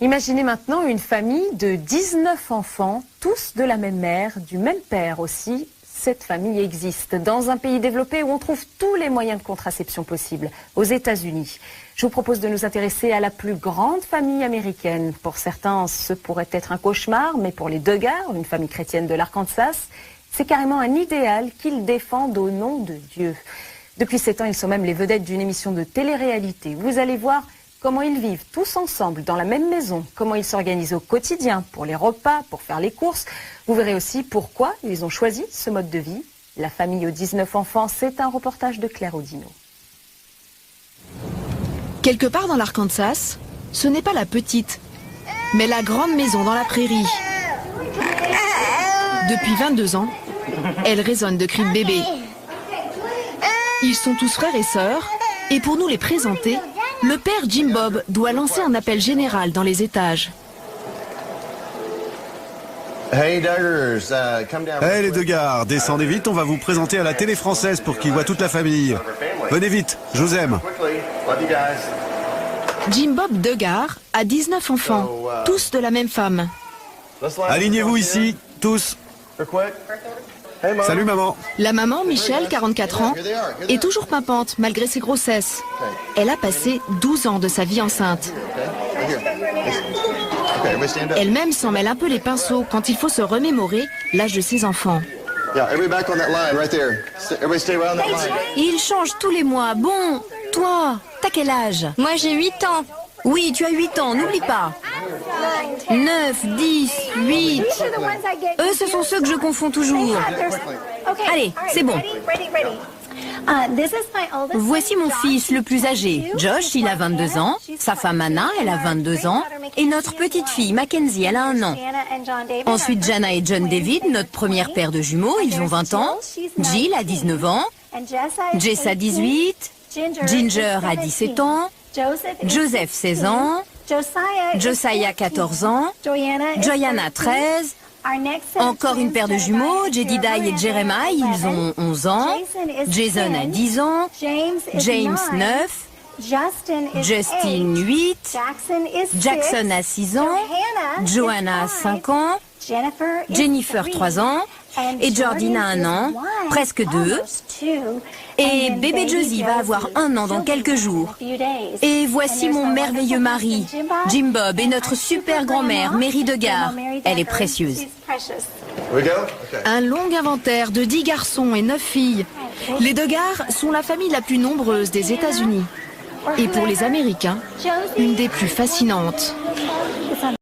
Imaginez maintenant une famille de 19 enfants, tous de la même mère, du même père aussi. Cette famille existe dans un pays développé où on trouve tous les moyens de contraception possibles, aux États-Unis. Je vous propose de nous intéresser à la plus grande famille américaine. Pour certains, ce pourrait être un cauchemar, mais pour les Duggar, une famille chrétienne de l'Arkansas, c'est carrément un idéal qu'ils défendent au nom de Dieu. Depuis 7 ans, ils sont même les vedettes d'une émission de télé-réalité. Vous allez voir comment ils vivent tous ensemble dans la même maison, comment ils s'organisent au quotidien pour les repas, pour faire les courses. Vous verrez aussi pourquoi ils ont choisi ce mode de vie. La famille aux 19 enfants, c'est un reportage de Claire Audino. Quelque part dans l'Arkansas, ce n'est pas la petite, mais la grande maison dans la prairie. Depuis 22 ans, elle résonne de cris de bébé. Ils sont tous frères et sœurs, et pour nous les présenter, le père Jim Bob doit lancer un appel général dans les étages. Hey les Duggar, descendez vite, on va vous présenter à la télé française pour qu'ils voient toute la famille. Venez vite, je vous aime. Jim Bob Duggar a 19 enfants, tous de la même femme. Alignez-vous ici, tous. Salut maman. La maman, Michelle, 44 ans, est toujours pimpante malgré ses grossesses. Elle a passé 12 ans de sa vie enceinte. Elle-même s'en mêle un peu les pinceaux quand il faut se remémorer l'âge de ses enfants. Il change tous les mois. Bon, toi, t'as quel âge? Moi j'ai 8 ans. Oui, tu as 8 ans, n'oublie pas. 9, 10, 8. Eux, ce sont ceux que je confonds toujours. Allez, c'est bon. Voici mon fils le plus âgé. Josh, il a 22 ans. Sa femme Anna, elle a 22 ans. Et notre petite fille, Mackenzie, elle a 1 an. Ensuite, Jana et John David, notre première paire de jumeaux, ils ont 20 ans. Jill a 19 ans. Jess a 18. Ginger a 17 ans. Joseph, 16 ans. Josiah, 14 ans. Joyanna, 13. Encore une paire de jumeaux, Jedidiah et Jeremiah, ils ont 11 ans. Jason a 10 ans. James, 9. Justin, 8. Jackson a 6 ans. Joanna a 5 ans. Jennifer, 3 ans. Et Jordina, 1 an. Presque 2. Et bébé Josie va avoir 1 an dans quelques jours. Et voici mon merveilleux mari, Jim Bob, et notre super grand-mère, Mary Duggar. Elle est précieuse. Un long inventaire de 10 garçons et 9 filles. Les Duggar sont la famille la plus nombreuse des États-Unis. Et pour les Américains, une des plus fascinantes.